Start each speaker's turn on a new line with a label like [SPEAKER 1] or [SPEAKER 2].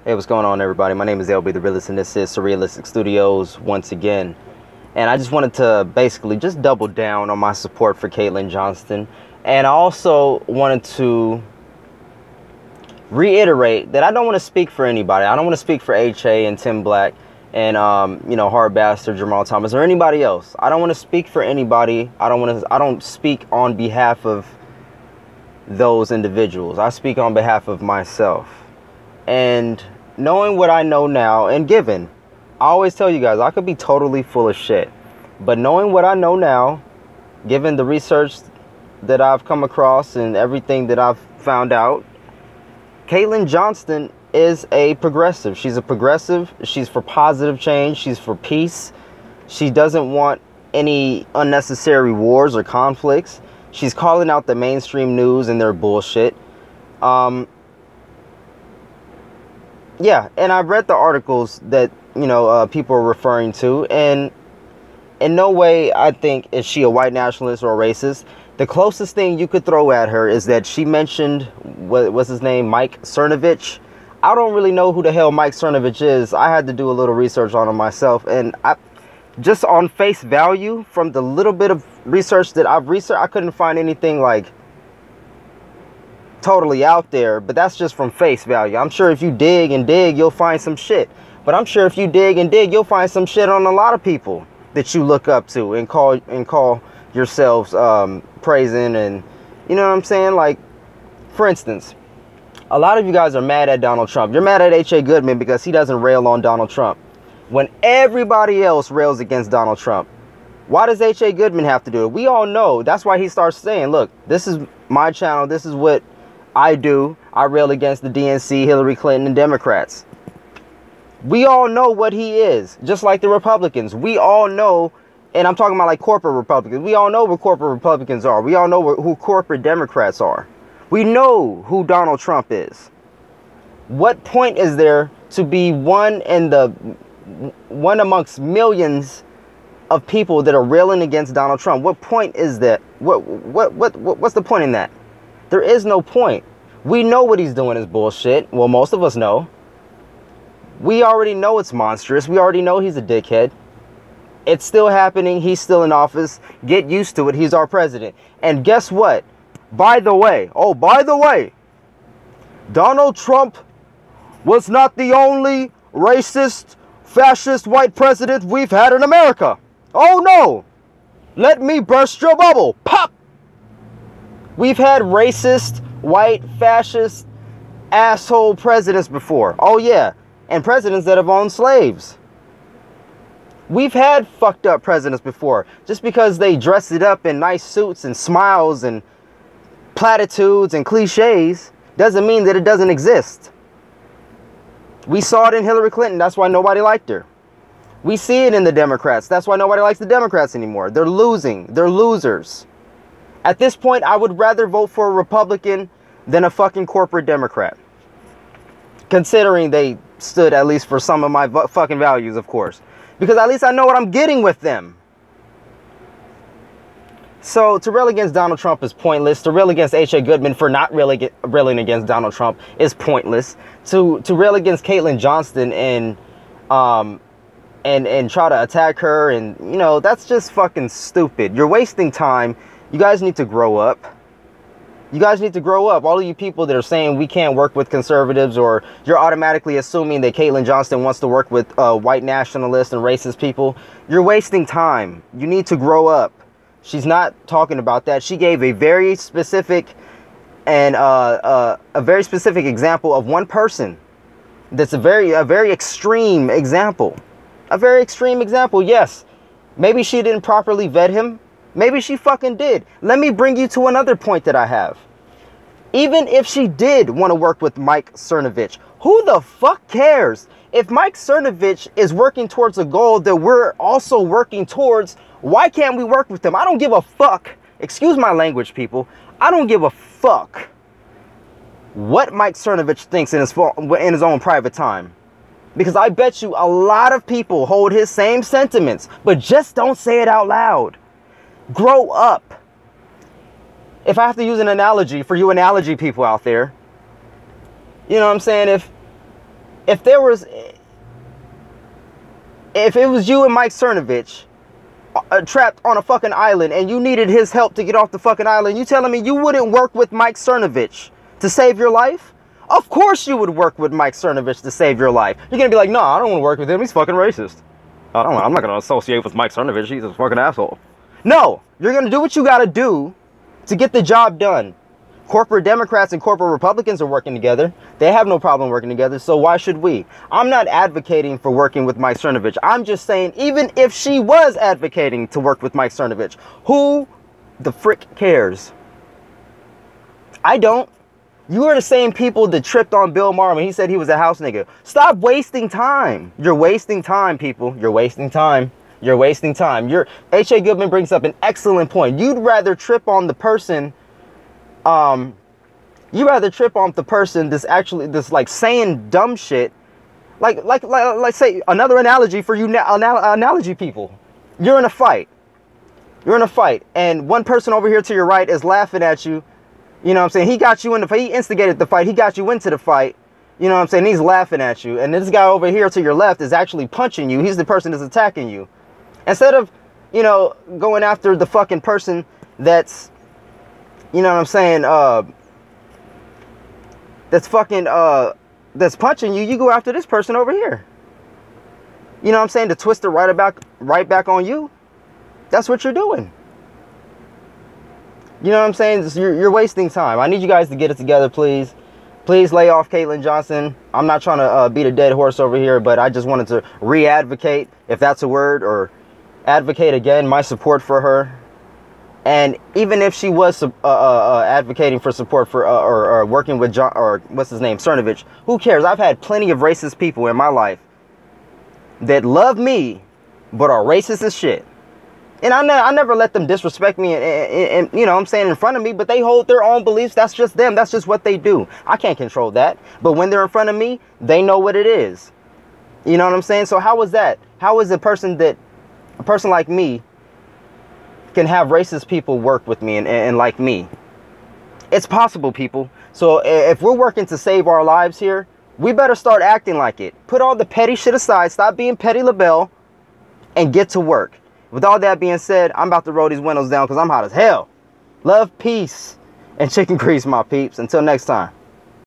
[SPEAKER 1] Hey, what's going on, everybody? My name is LB the Realist, and this is Surrealistic Studios once again. And I just wanted to basically just double down on my support for Caitlin Johnstone. And I also wanted to reiterate that I don't want to speak for anybody. I don't want to speak for HA and Tim Black and Hard Bastard Jamal Thomas or anybody else. I don't want to speak for anybody. I don't speak on behalf of those individuals. I speak on behalf of myself. And knowing what I know now, and given, I always tell you guys, I could be totally full of shit. But knowing what I know now, given the research that I've come across and everything that I've found out, Caitlin Johnstone is a progressive. She's a progressive. She's for positive change. She's for peace. She doesn't want any unnecessary wars or conflicts. She's calling out the mainstream news and their bullshit. Yeah, and I've read the articles that, people are referring to, and in no way, I think, is she a white nationalist or a racist. The closest thing you could throw at her is that she mentioned, what's his name, Mike Cernovich. I don't really know who the hell Mike Cernovich is. I had to do a little research on him myself, and just on face value, from the little bit of research that I've researched, I couldn't find anything like totally out there, but that's just from face value. I'm sure if you dig and dig, you'll find some shit. But I'm sure if you dig and dig, you'll find some shit on a lot of people that you look up to and call yourselves praising, and you know what I'm saying? Like, for instance, a lot of you guys are mad at Donald Trump. You're mad at H.A. Goodman because he doesn't rail on Donald Trump when everybody else rails against Donald Trump. Why does H.A. Goodman have to do it? We all know. That's why he starts saying, look, this is my channel. This is what I do. I rail against the DNC, Hillary Clinton, and Democrats. We all know what he is, just like the Republicans. We all know, and I'm talking about like corporate Republicans. We all know what corporate Republicans are. We all know who corporate Democrats are. We know who Donald Trump is. What point is there to be one amongst millions of people that are railing against Donald Trump? What point is that? What's the point in that? There is no point. We know what he's doing is bullshit. Well, most of us know. We already know it's monstrous. We already know he's a dickhead. It's still happening. He's still in office. Get used to it. He's our president. And guess what? By the way, Donald Trump was not the only racist, fascist, white president we've had in America. Oh no! Let me burst your bubble. Pop! We've had racist, white, fascist, asshole presidents before. Oh yeah, and presidents that have owned slaves. We've had fucked up presidents before. Just because they dress it up in nice suits and smiles and platitudes and cliches doesn't mean that it doesn't exist. We saw it in Hillary Clinton. That's why nobody liked her. We see it in the Democrats. That's why nobody likes the Democrats anymore. They're losing. They're losers. At this point, I would rather vote for a Republican than a fucking corporate Democrat. Considering they stood at least for some of my fucking values, of course. Because at least I know what I'm getting with them. So to rail against Donald Trump is pointless. To rail against H.A. Goodman for not railing against Donald Trump is pointless. To rail against Caitlin Johnstone and try to attack her, and that's just fucking stupid. You're wasting time. You guys need to grow up. You guys need to grow up. All of you people that are saying we can't work with conservatives, or you're automatically assuming that Caitlin Johnstone wants to work with white nationalists and racist people, you're wasting time. You need to grow up. She's not talking about that. She gave a very specific and a very specific example of one person. That's a very extreme example. A very extreme example, yes. Maybe she didn't properly vet him. Maybe she fucking did. Let me bring you to another point that I have. Even if she did want to work with Mike Cernovich, who the fuck cares? If Mike Cernovich is working towards a goal that we're also working towards, why can't we work with him? I don't give a fuck. Excuse my language, people. I don't give a fuck what Mike Cernovich thinks in his own private time. Because I bet you a lot of people hold his same sentiments, but just don't say it out loud. Grow up. If I have to use an analogy for you analogy people out there, you know what I'm saying? if there was, if it was you and Mike Cernovich trapped on a fucking island and you needed his help to get off the fucking island, you telling me you wouldn't work with Mike Cernovich to save your life? Of course you would work with Mike Cernovich to save your life. You're gonna be like, no, I don't want to work with him. He's fucking racist. I'm not gonna associate with Mike Cernovich. He's a fucking asshole. No, you're gonna do what you gotta do to get the job done. Corporate Democrats and corporate Republicans are working together. They have no problem working together, so why should we? I'm not advocating for working with Mike Cernovich. I'm just saying, even if she was advocating to work with Mike Cernovich, who the frick cares? I don't. You are the same people that tripped on Bill Maher when he said he was a house nigga. Stop wasting time. You're wasting time, people. You're wasting time. You're wasting time. H.A. Goodman brings up an excellent point. You'd rather trip on the person, that's actually like saying dumb shit. Like say another analogy for you analogy people. You're in a fight. You're in a fight, and one person over here to your right is laughing at you. You know what I'm saying? He got you in the fight. He instigated the fight. He got you into the fight. You know what I'm saying? He's laughing at you. And this guy over here to your left is actually punching you. He's the person that's attacking you. Instead of, you know, going after the fucking person that's, you know what I'm saying, that's punching you, you go after this person over here. You know what I'm saying? To twist it right back on you. That's what you're doing. You know what I'm saying? You're wasting time. I need you guys to get it together, please. Please lay off Caitlin Johnstone. I'm not trying to beat a dead horse over here, but I just wanted to re-advocate, if that's a word, or advocate again my support for her. And even if she was advocating for support for or working with Cernovich, who cares? I've had plenty of racist people in my life that love me, but are racist as shit. And I never let them disrespect me and you know what I'm saying, in front of me, but they hold their own beliefs. That's just them. That's just what they do. I can't control that. But when they're in front of me, they know what it is. You know what I'm saying? So how is that? How is a person like me can have racist people work with me and like me? It's possible, people. So if we're working to save our lives here, we better start acting like it. Put all the petty shit aside. Stop being petty LaBelle and get to work. With all that being said, I'm about to roll these windows down because I'm hot as hell. Love, peace, and chicken grease, my peeps. Until next time.